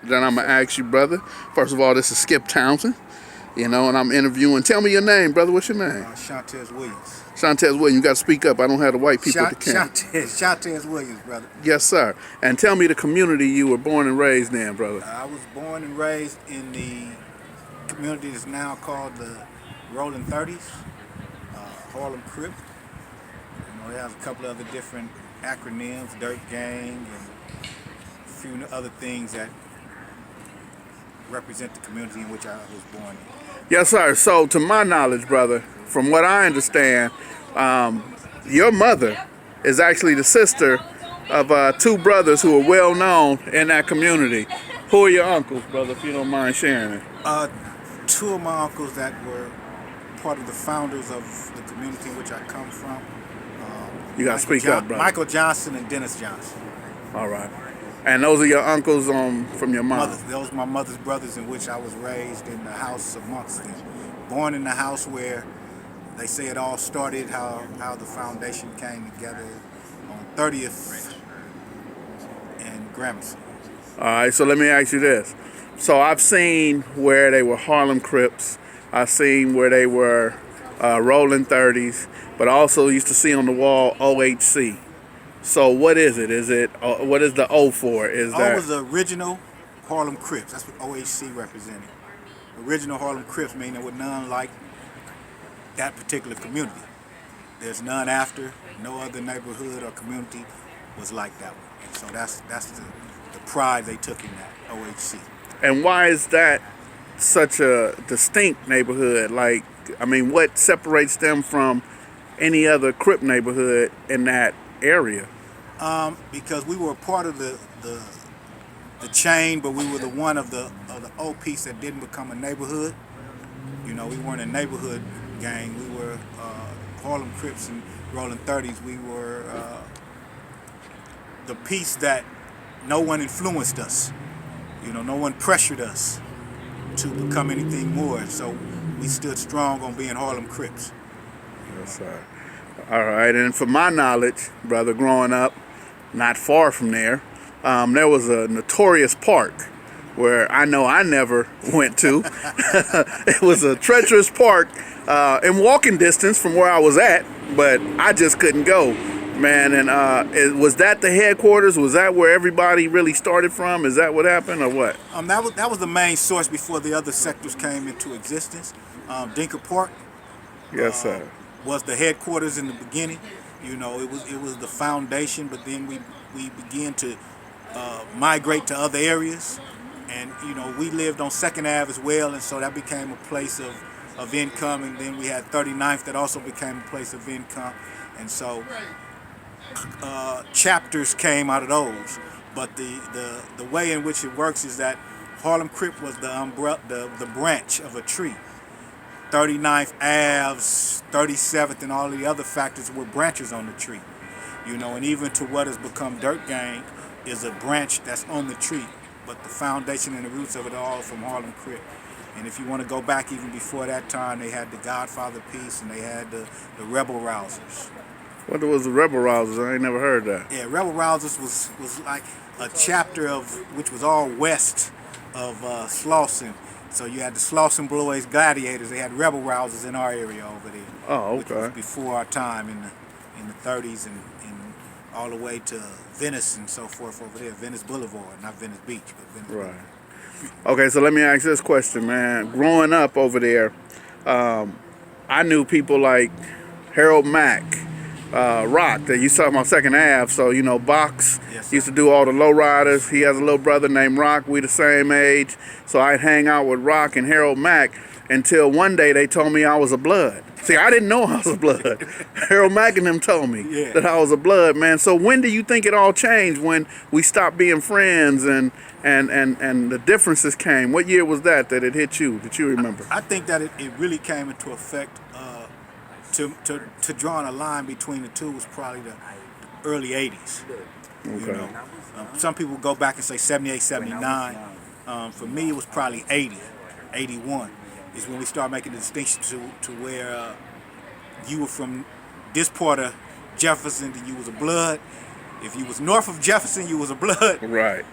that I'm gonna ask you, brother. First of all, this is Skipp Townsend, and I'm interviewing. Tell me your name, brother. What's your name? Shonteze Williams. Shonteze Williams. You got to speak up. I don't have the white people at the camp. Shonteze Williams, brother. Yes, sir. And tell me the community you were born and raised in, brother. I was born and raised in the community that's now called the Rollin 30s, Harlem Crips. It has a couple of other different acronyms, Dirt Gang, and a few other things that represent the community in which I was born in. Yes, sir. So, to my knowledge, brother, from what I understand, your mother is actually the sister of two brothers who are well known in that community. Who are your uncles, brother, if you don't mind sharing it? Two of my uncles that were part of the founders of the community in which I come from. You got to speak up, brother. Michael Johnson and Dennis Johnson. All right. And those are your uncles from your mom? Those are my mother's brothers in which I was raised in the house amongst them. Born in the house where they say it all started, how the foundation came together on 30th and Gramercy. All right, so let me ask you this. So I've seen where they were Harlem Crips. I've seen where they were Rollin 30s, but I also used to see on the wall OHC. So what is it? What is the O for? O was the original Harlem Crips. That's what OHC represented. Original Harlem Crips, meaning there were none like that particular community. There's none after. No other neighborhood or community was like that one. And so that's the pride they took in that, OHC. And why is that such a distinct neighborhood? What separates them from any other Crip neighborhood in that area? Because we were a part of the chain, but we were the one of the O piece that didn't become a neighborhood. We weren't a neighborhood gang. We were Harlem Crips and Rollin 30s. We were the piece that no one influenced us. No one pressured us to become anything more. So we stood strong on being Harlem Crips. Yes, sir. All right, and from my knowledge, brother, growing up, not far from there was a notorious park where I know I never went to. It was a treacherous park in walking distance from where I was at, but I just couldn't go, man. And was that the headquarters? Was that where everybody really started from? Is that what happened, or what? That was the main source before the other sectors came into existence. Dinker Park. Yes, sir. Was the headquarters in the beginning. It was the foundation, but then we began to migrate to other areas, and we lived on 2nd Ave as well, and so that became a place of income. And then we had 39th that also became a place of income, and so chapters came out of those. But the way in which it works is that Harlem Crip was the branch of a tree. 39th Ave's, 37th, and all the other factors were branches on the tree. And even to what has become Dirt Gang is a branch that's on the tree. But the foundation and the roots of it all from Harlem Crip. And if you want to go back even before that time, they had the Godfather piece and they had the Rebel Rousers. What was the Rebel Rousers? I ain't never heard that. Yeah, Rebel Rousers was like a chapter of which was all west of Slauson. So you had the Slauson Boys Gladiators. They had Rebel Rousers in our area over there. Oh, okay. Which was before our time in the 30s and all the way to Venice and so forth over there. Venice Boulevard, not Venice Beach, but Venice Boulevard. Okay, so let me ask this question, man. Growing up over there, I knew people like Harold Mack, Rock, that you talking about 2nd Ave. So, Box used to do all the lowriders. He has a little brother named Rock. We the same age. So I'd hang out with Rock and Harold Mack until one day they told me I was a blood. See, I didn't know I was a blood. Harold Mack and them told me that I was a blood, man. So when do you think it all changed, when we stopped being friends and the differences came? What year was that it hit you, that you remember? I think that it really came into effect to drawing a line between the two was probably the early 80s. Okay. Some people go back and say 78, 79. For me, it was probably 80, 81 is when we started making the distinction to where you were from this part of Jefferson, then you was a blood. If you was north of Jefferson, you was a blood. Right.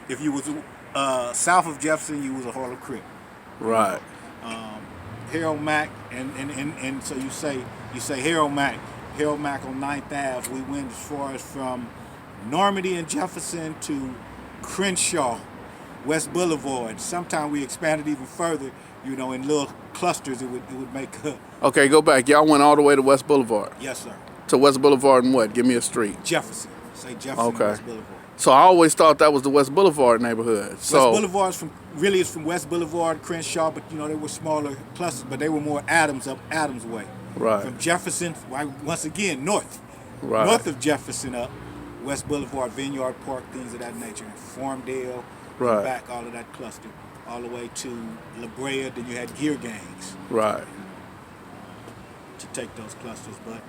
If you was South of Jefferson, you was a Harlem Crip. Right. Harold Mack, and so you say Harold Mack. Harold Mack on 9th Ave. We went as far as from Normandy and Jefferson to Crenshaw, West Boulevard. Sometimes we expanded even further. You know, in little clusters, it would make. Okay, go back. Y'all went all the way to West Boulevard. Yes, sir. To West Boulevard and what? Give me a street. Jefferson. Say Jefferson. Okay. And West Boulevard. So I always thought that was the West Boulevard neighborhood. So West Boulevard is from West Boulevard, Crenshaw, but you know they were smaller clusters, but they were more Adams up Adams way. Right. From Jefferson, once again north, Right. north of Jefferson up West Boulevard, Vineyard Park, things of that nature, Farmdale, Right. and back all of that cluster, all the way to La Brea. Then you had gear gangs right. to take those clusters, but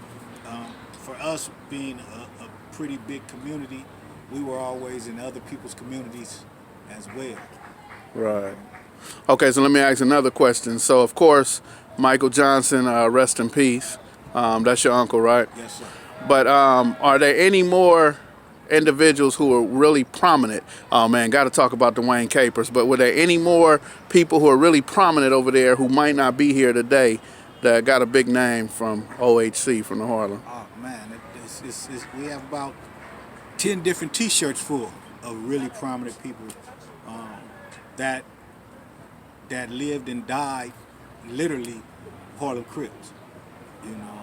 for us being a pretty big community, we were always in other people's communities as well. Right. Okay, so let me ask another question. So, of course, Michael Johnson, rest in peace. That's your uncle, right? Yes, sir. But are there any more individuals who are really prominent? Oh, man, got to talk about the Wayne Capers. But were there any more people who are really prominent over there who might not be here today that got a big name from OHC, from the Harlem? Oh, man, we have about 10 different T-shirts full of really prominent people that lived and died literally Harlem Crips. You know,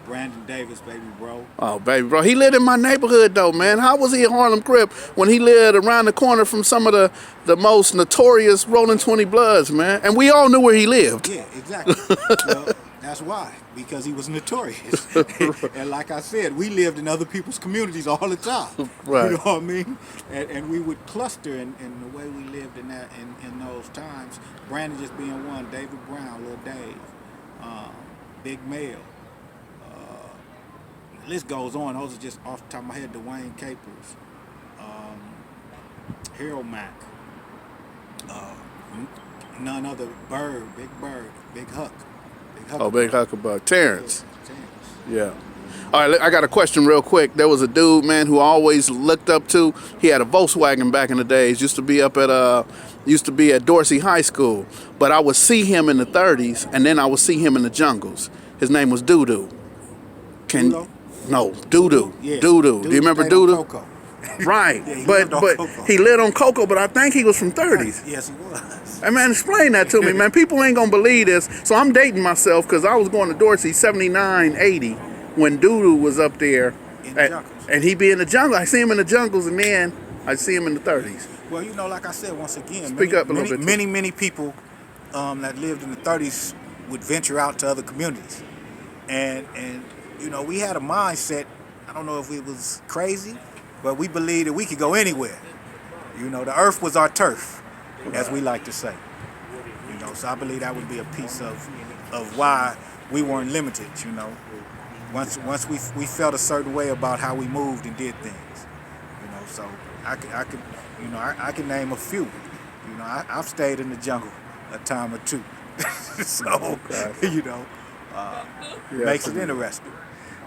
Brandon Davis, baby bro. Oh, baby, bro. He lived in my neighborhood, though, man. How was he a Harlem Crip when he lived around the corner from some of the most notorious Rollin 20 Bloods, man? And we all knew where he lived. Yeah, exactly. Well, that's why, because he was notorious. And like I said, we lived in other people's communities all the time. Right. You know what I mean? And we would cluster in the way we lived in those times. Brandon just being one, David Brown, Lil Dave, Big Mel. The list goes on. Those are just off the top of my head. The Wayne Capers, Harold Mack, none other Bird, Big Huck. Oh, Big Huckleberry. Terrence. Yeah. Yeah. All right, I got a question real quick. There was a dude, man, who I always looked up to. He had a Volkswagen back in the days. Used to be at Dorsey High School. But I would see him in the 30s, and then I would see him in the jungles. His name was Doodoo. Doodoo? No, Doodoo. Yeah. Doodoo. Do you remember Doodoo? Cocoa. Right. Yeah, he but lived on Cocoa. he lived on Cocoa, but I think he was from 30s. Yes, he was. Hey, man, explain that to me, man. People ain't gonna believe this. So I'm dating myself because I was going to Dorsey 79, 80 when Doodoo was up there. In the jungles. And he be in the jungle. I see him in the jungles, and then I see him in the 30s. Well, you know, like I said, once again, Speak up a little bit. many people that lived in the 30s would venture out to other communities. And you know, we had a mindset, I don't know if it was crazy, but we believed that we could go anywhere. You know, the earth was our turf, as we like to say. You know, so I believe that would be a piece of why we weren't limited, you know. Once we felt a certain way about how we moved and did things. You know, so I could name a few. You know, I've stayed in the jungle a time or two. So, you know, makes it interesting.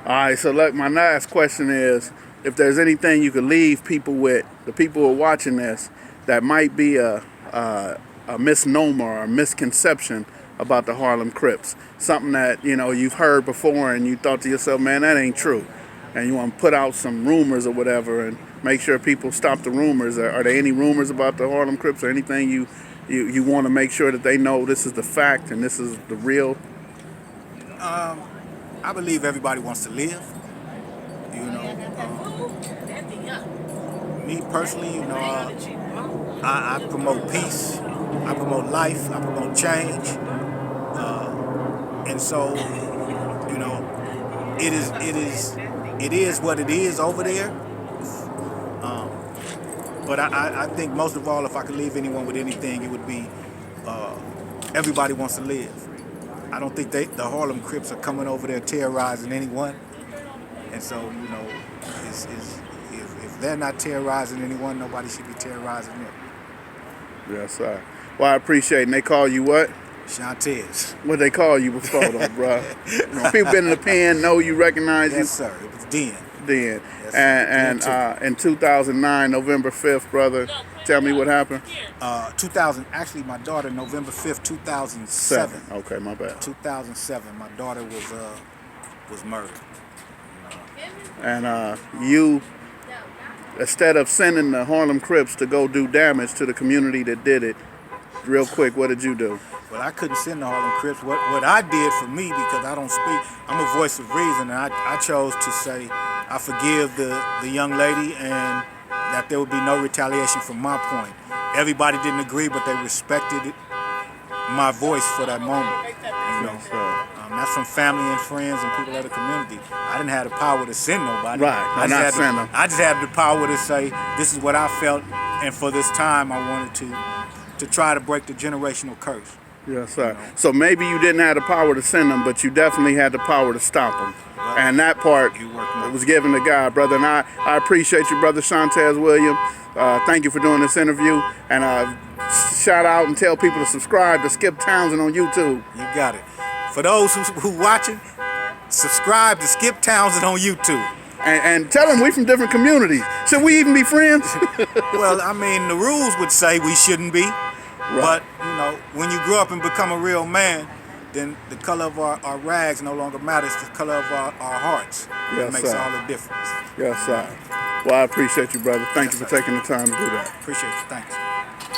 All right, so look, my last question is, if there's anything you could leave people with, the people who are watching this, that might be a misnomer or a misconception about the Harlem Crips, something that, you know, you've heard before and you thought to yourself, man, that ain't true, and you want to put out some rumors or whatever and make sure people stop the rumors. Are there any rumors about the Harlem Crips or anything you want to make sure that they know this is the fact and this is the real? I believe everybody wants to live. You know, me personally, you know, I promote peace, I promote life, I promote change, and so, you know, it is what it is over there. But I think most of all, if I could leave anyone with anything, it would be everybody wants to live. I don't think the Harlem Crips are coming over there terrorizing anyone. And so, you know, if they're not terrorizing anyone, nobody should be terrorizing them. Yes, sir. Well, I appreciate it. And they call you what? Shonteze. What they call you before, though, bro? You know, people been in the pen, know you, recognize you. Yes, sir. It was Den. Then. Yes, And in 2009, November 5th, brother, tell me what happened? 2000. Actually, my daughter, November 5th, 2007. Okay, my bad. 2007. My daughter was murdered. And you, instead of sending the Harlem Crips to go do damage to the community that did it, real quick, what did you do? Well, I couldn't send the Harlem Crips. What I did for me, because I don't speak, I'm a voice of reason, and I chose to say I forgive the young lady and that there would be no retaliation from my point. Everybody didn't agree, but they respected my voice for that moment. You know, that's from family and friends and people of the community. I didn't have the power to send nobody. Right, I just had the power to say this is what I felt, and for this time I wanted to try to break the generational curse. Yes, sir. So maybe you didn't have the power to send them, but you definitely had the power to stop them. Well, and that part was given to God, brother. And I appreciate you, brother Shonteze William. Thank you for doing this interview. And shout out and tell people to subscribe to Skipp Townsend on YouTube. You got it. For those who watching, subscribe to Skipp Townsend on YouTube. And tell them we from different communities. Should we even be friends? Well, I mean, the rules would say we shouldn't be. Right. But, you know, when you grow up and become a real man, then the color of our rags no longer matters. The color of our hearts. Yes, it makes sir. all the difference. Yes, sir. Well, I appreciate you, brother. Thank you for taking the time to do that. Appreciate you. Thanks.